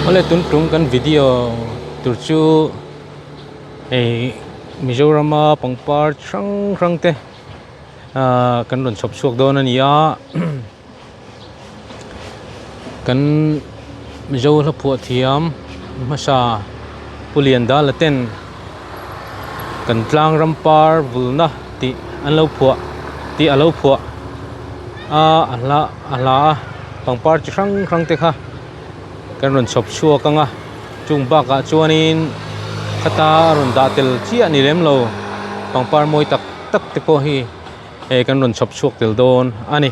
Ole tun tung kan video tur chu ei Mizorama pangpar rang te kan ron chop suak don ania kan Mizo la phu thiam masa pulian da laten kan tlang rampar vulna ti anlo phu ti alo phu ala pangpar rang te kha kan ron chop suak anga chung ba ka chuanin khata ron datel chi ani lem lo pangpar moi tak te po hi kan ron chop suak tel don ani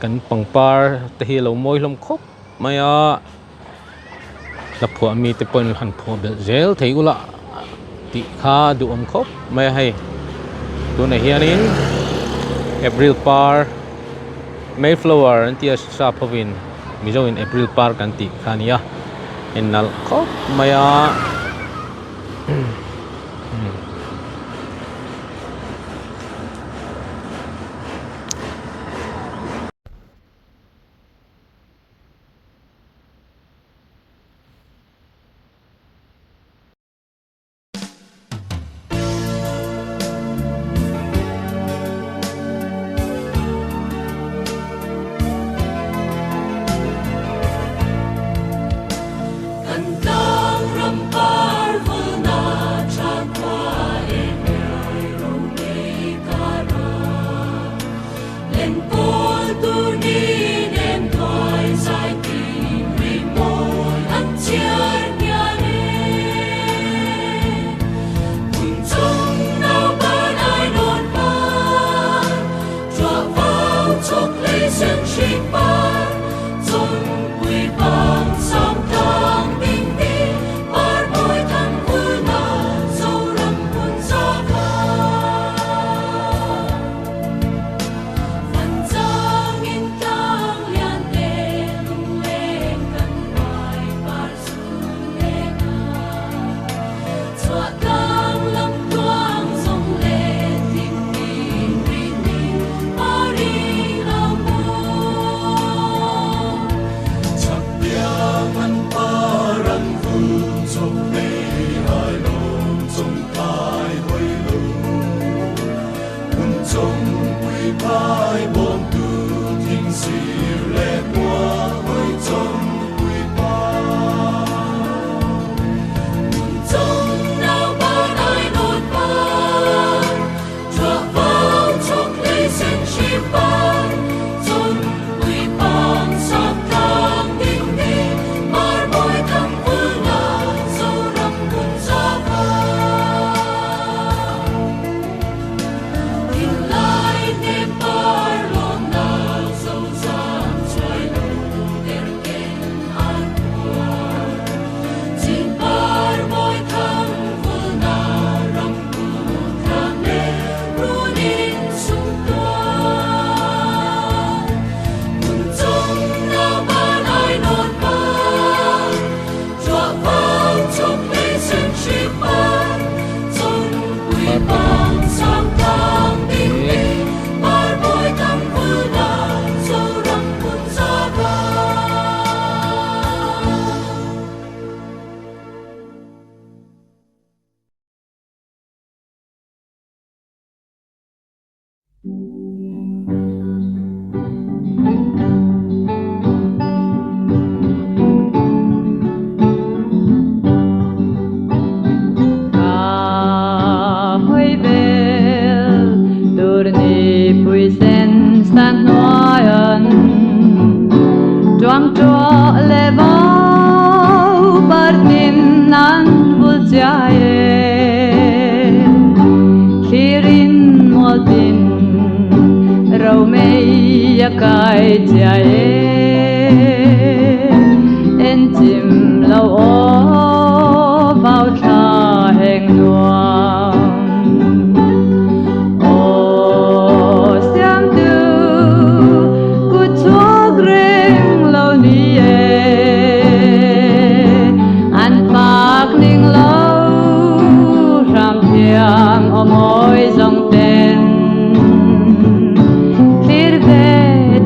kan pangpar te hi lo moi hlom khop maya la phua mi te pon han phu bel zel thei ula ti kha du om khop maya hai tu na hianin April par Mayflower antia sa pavin Mizo in April par kan ti khania innal khop maya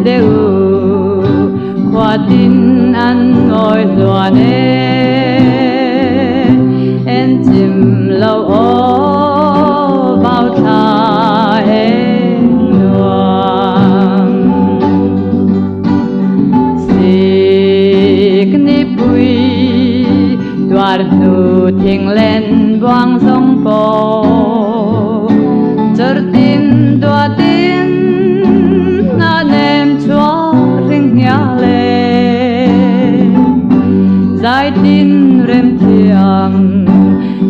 deu tin ăn ngồi lùa nê em chìm lâu ô bao thà em luồng xì ni bùi đoạt thu thiên lên buang sông po chở tin đoạt tin na nem chúa rinh nhà lệ giải tin rem thiam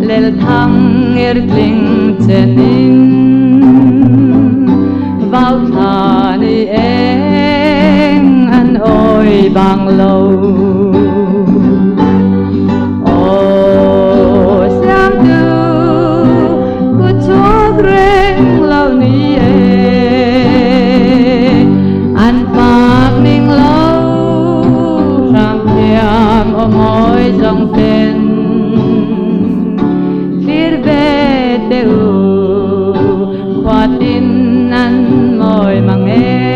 lel thăng erling chenin vào thà ni em an ôi bang lâu ô sam tu ku chúa reng lâu ni an bạc ninh lâu ram thiam ôm môi dòng tên phiết về teu khoa tin ăn môi mà nghe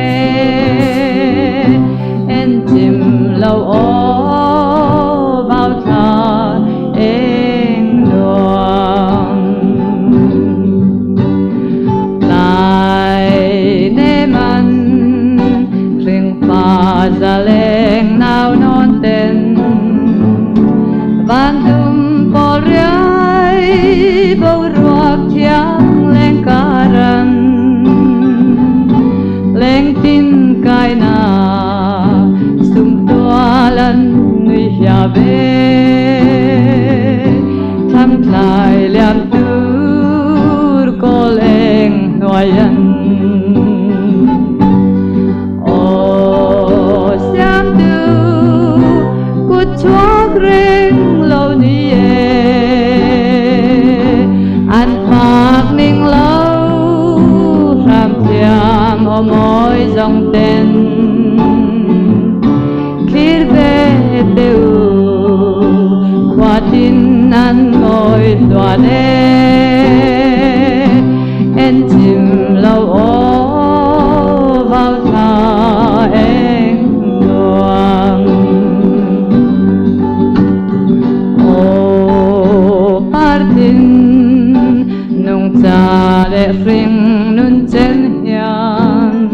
en chìm lâu ô vào thà em luồng lại nêm ăn riêng pha ra lên nào non tên van dum po riai bầu ruột thiang lên karan lên tin kai na sum tua lan người nhà về tham lại liam tur cô lên nuôi anh ô xem tu cút chúa reng lâu ni an bạc ninh lâu ram thiam ôm môi dòng tên khi về teu khoa tin ăn ngồi tòa đê en chìm lâu ô vào thà em luồng ô partin nung cha để phring nun chen hian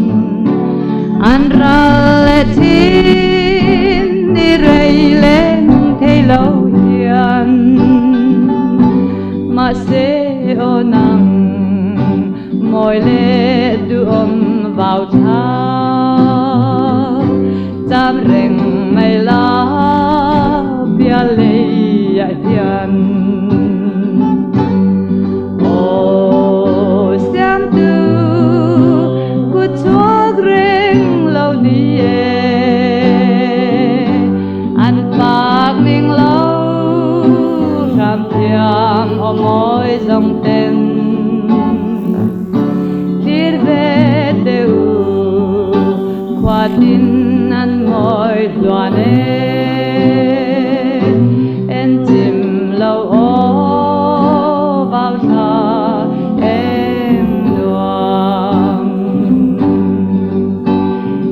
an ra lệ tin đi rây lên thấy lâu hiền mà sẽ ô nắng môi lệ đuông vào thả chạm rừng mây lá bia lệ hiền ô xem tu của chúa reng lâu ni an bạc ninh lâu ram thiam ôm môi dòng tên khi về teu khoa tin ăn ngồi đoàn en chìm lâu ô vào thà em luồng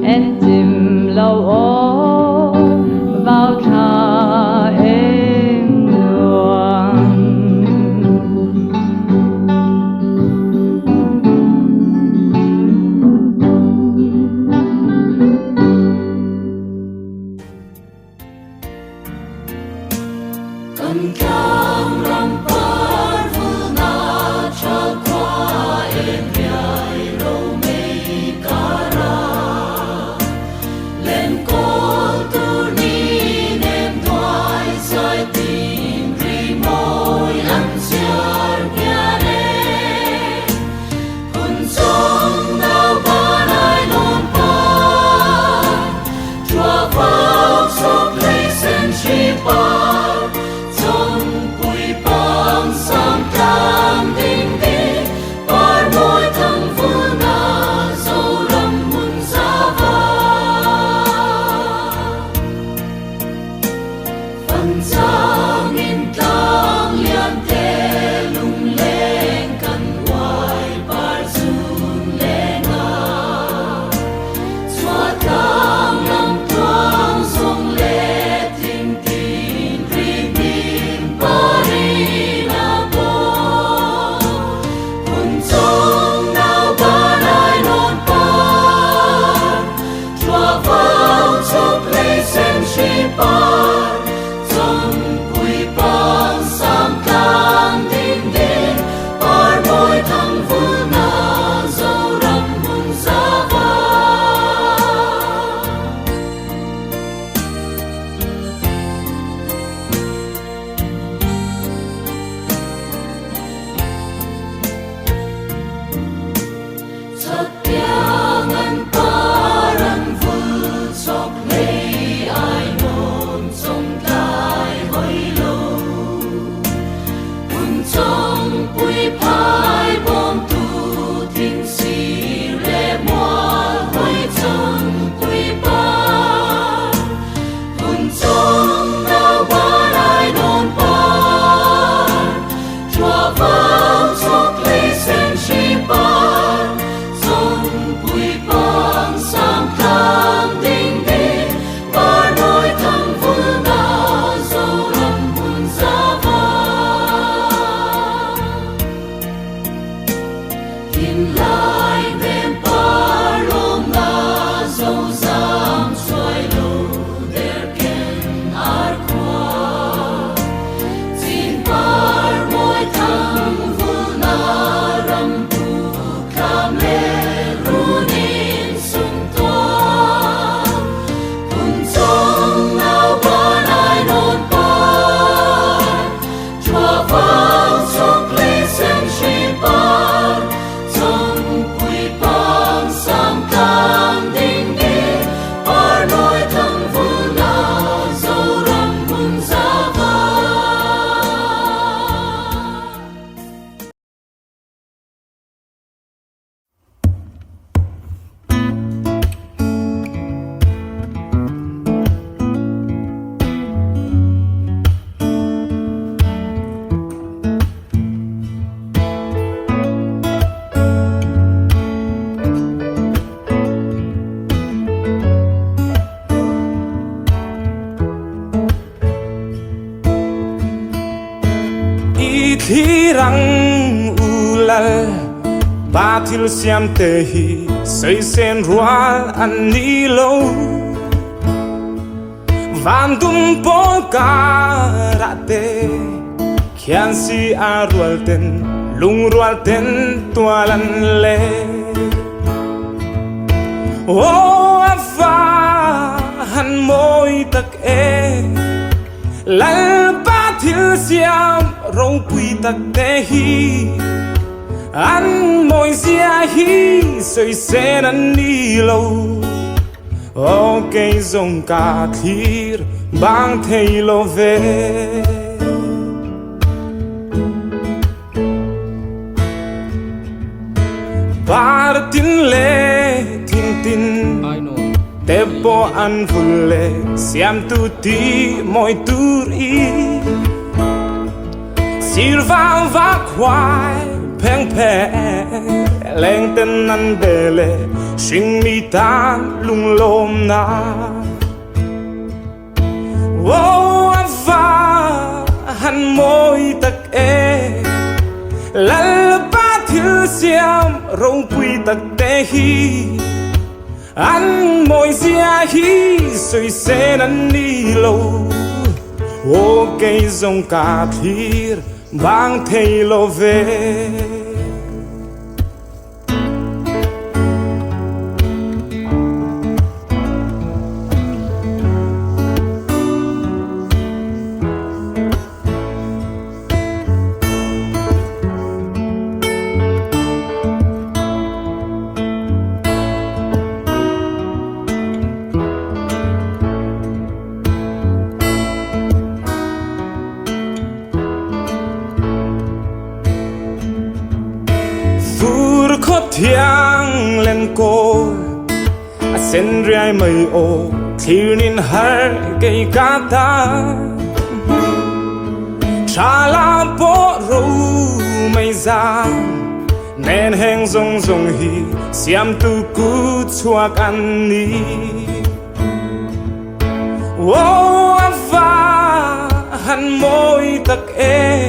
en chìm lâu ô vào thà em luồng Cầm cam ram par vulna chal qua em nhai râu mây cara lên col tu ni nem toai sai tim ri môi ăn xiar nhà nè hun song nào ba nai non pa chua phao sop lấy sen chi pa khi răng u lal ba thil siam te hi sei sen rual an ni lo van dum po ka ra te khian si a rual ten lung rual ten tualan le o afa han moi tak e lal ba thil siam rong pui tak te hi an moi sia hi soi sen an ni lo o cây rong ca thir bang thei lo ve bar tin le tin tin te po an vulle siam tu ti moi tur i silva va kwai peng pe leng ten an bele sing mi tan lung lom na wo ava han moi tak e lal ba thil siam rong pui tak te hi an moi sia hi soi sen an ni lo o cây rong ca thir bang thei lo ve thiang lên cô sen rai mây ô thiêu nín har cây cá ta cha la po ru mây ra nên heng rong rong hi siam tu cu chua can ni ô ava han môi tak e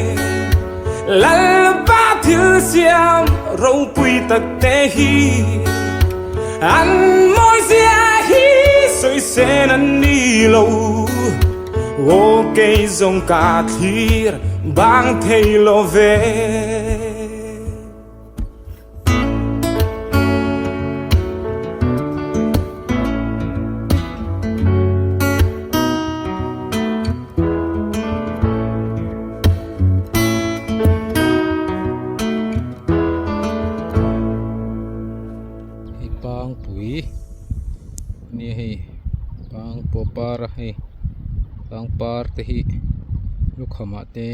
lal ba thil siam rong pui tak te hi an moi sia hi soi sen an ni lo o cây rong ca thir bang thei lo ve pang pui ni hi pang popar hi pang par te hi lukhama te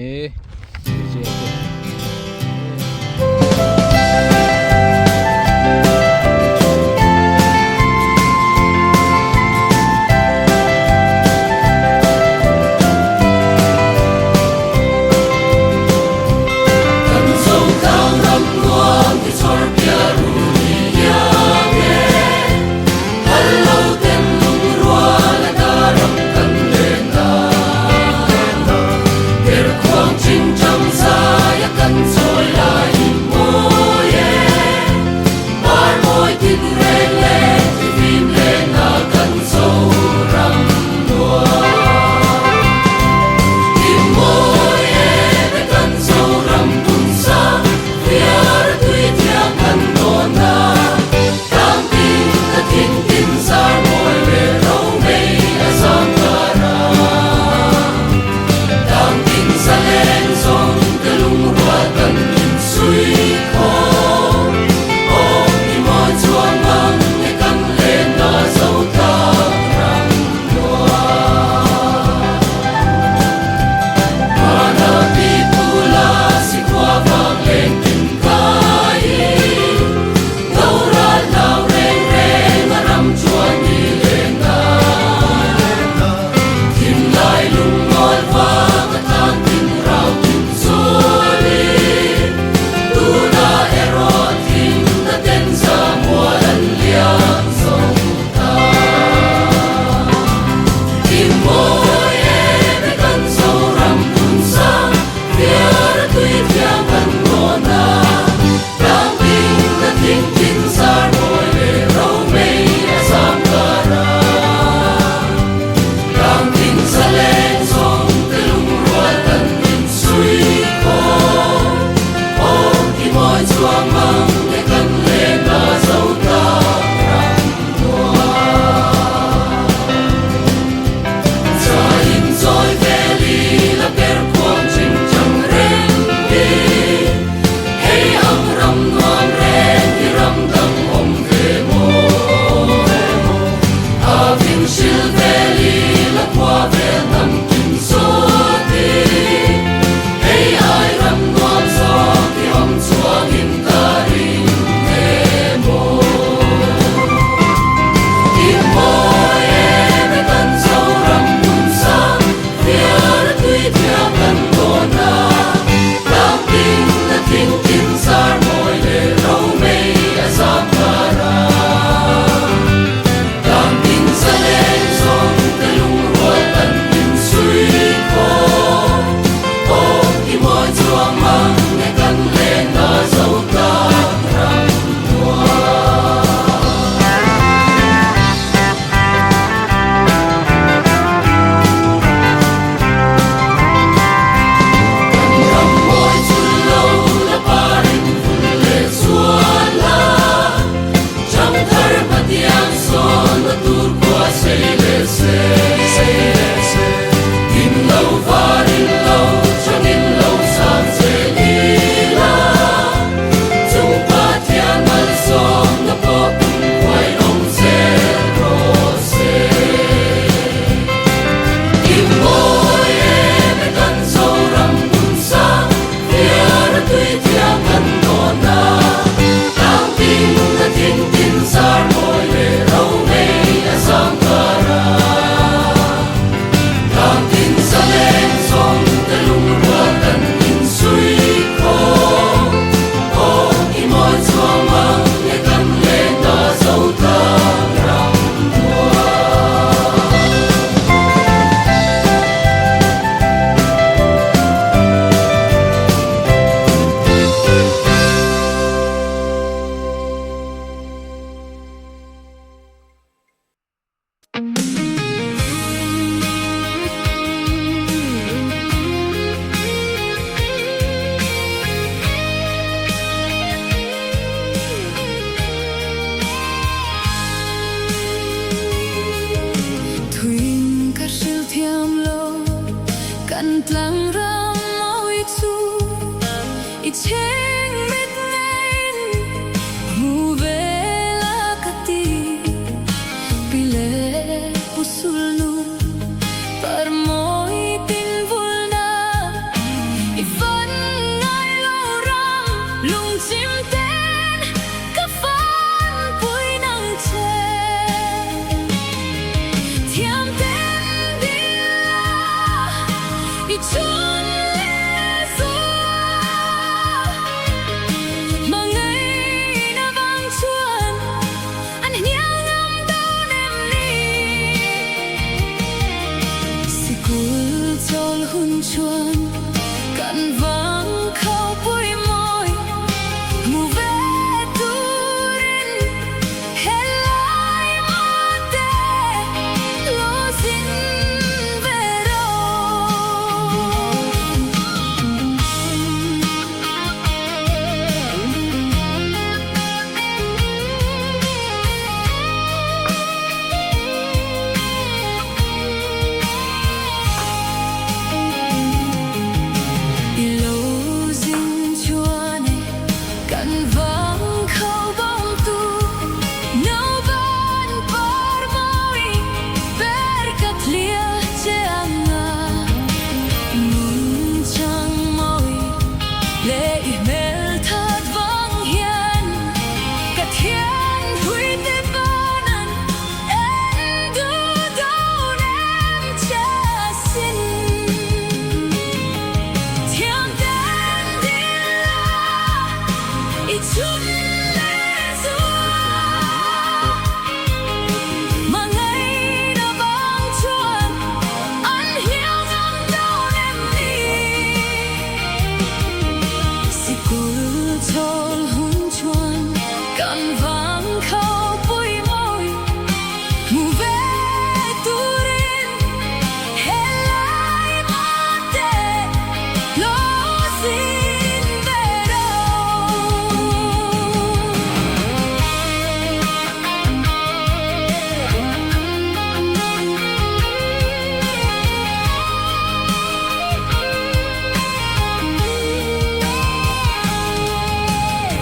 With tlang ram mau chu I cheng mit ngain mu vela kati pile usul nu par moi tin vulna I vẫn ngai lo ram lung chim ten ka fan pui nang che thiam ten dia I chun le zo mà ngày na vang chuan anh nhang ngam đâu nem ni si kul chol hun chuan kan vang khau pui moi mu ve turin helai ma te lo sin ve ro I lo zin chuan kan vang khau bong tu nau ban par moi per ka thlia che anga mun chang moi le I mel that vang hian ka thian hui te banan en du dau nem cha sin thiam ten dia I chun le zo mà ngày na vang chuan anh hiao ngam đâu nem ni si kul chol hun chuan kan vang khau pui moi mu ve turin helai ma te lo sin ve ro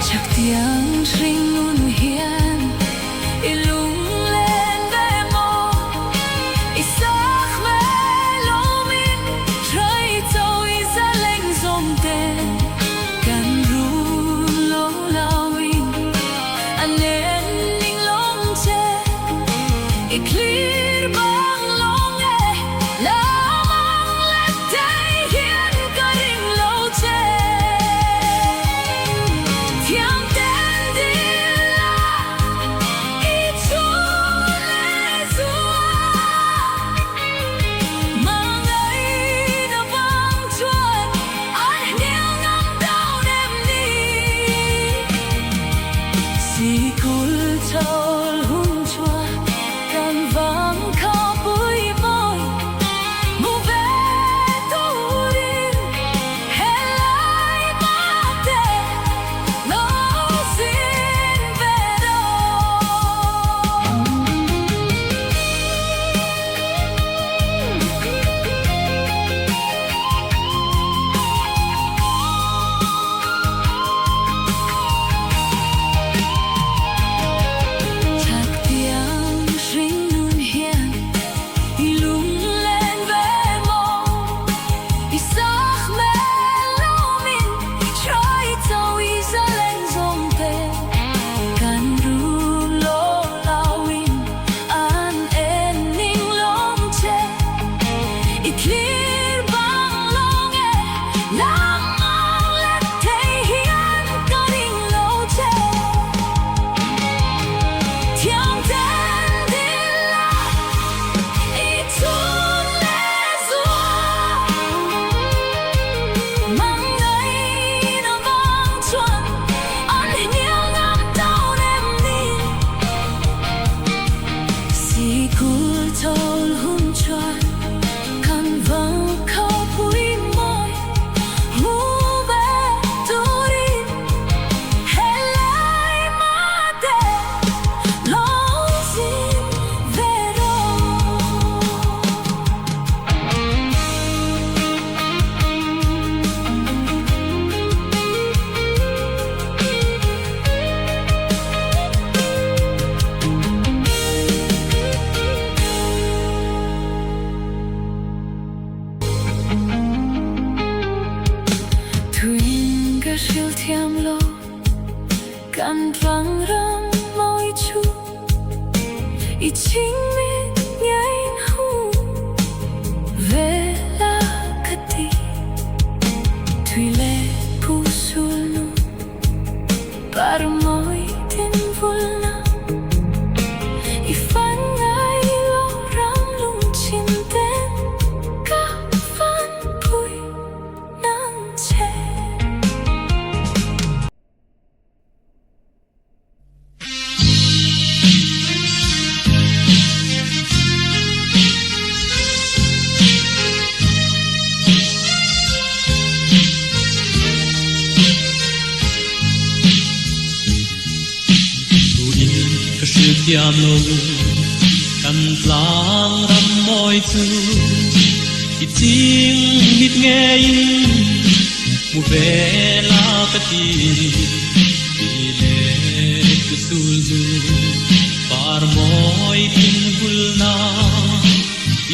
chắc tiếng ring nun hian I lung lên ve mo I sắc ve lo min rơi châu I ra lệnh dòng te kan ru lo lao in anh en ning long che I clear bang long e la mang let tay hian ka ring lo che thiam ten dia I chun le zo mà ngày na vang chuan anh nhang ngam đâu nem ni si kul chol hun chuan kan vang khau pui moi mu ve turin helai ma te lo sin ve ro chắc tiếng ring nun hian I lung lên ve mo I sắc me lo min rơi châu I ra lệnh dòng te kan ru lo lao in an en ning long che I clear bang long e lang mang let tay hian ka ring lo che thiam ten dia I chun le zo mà ngày na vang chuan anh nhang ngam đâu nem ni si kul chol hun chuan kan vang siêu thiam lô căn vang râm môi chu ý chính mình nhảy hu về la kati thủy lệ pu sulu par môi tin vulna ý phán ngay lo ram lung chin tên cả phán bụi nắng che tiam lo kan tlang ram moi chu i ting mit nge in mu ve la ka ti le ku sul zu par moi tin bul na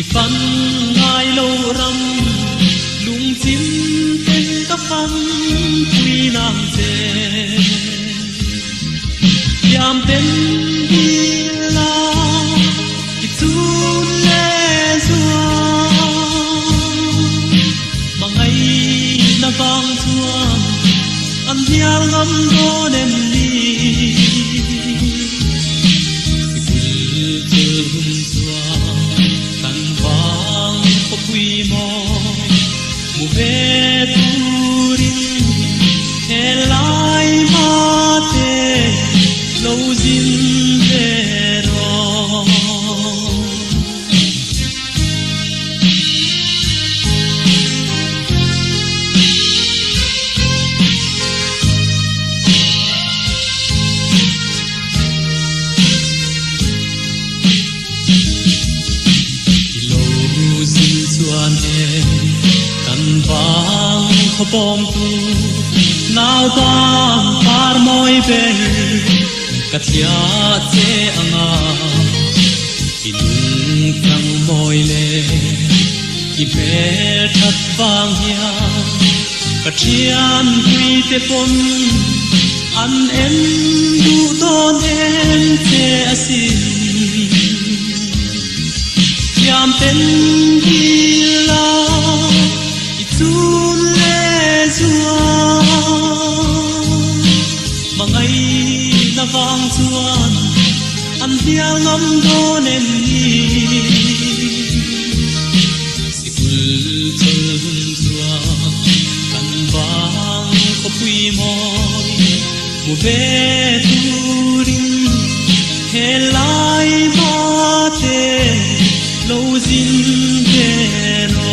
i fan ngai lo ram lung chim ten ka fan pui nam te yam ten vang chuang an hial ngam do nem ni kul hun chuang kan vang ko pui mo mu ve turin helai ma te lo zin ve ro khó bom tu nào bang par moi be kathia che anga ilung tang moi le i be that bang hia kathian hui te pon an em du don em che asin yam ten hi la itun mangai na vang chuan an hial ngam do nem ni sikul chol hun chuan kan vang ko pui moi mu ve turin helai ma te lo zin ve no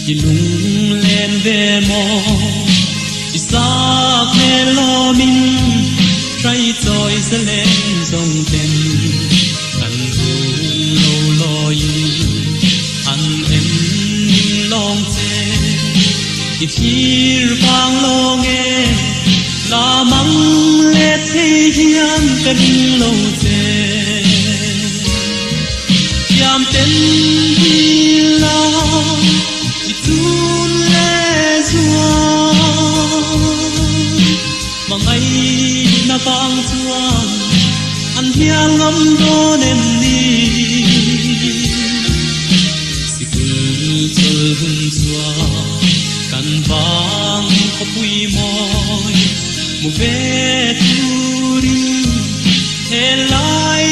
ilung len ve mo isak me lo min trai choi se len zong ten kan hung lo lo yin an em long che i thir bang lo nge la mang le the hiam pen lo che yam ten hi la tun le chuang mangai na bang chuang an hial ngam do nem ni sikul chol hun chuang kan bang ko pui moi mu ve turin helai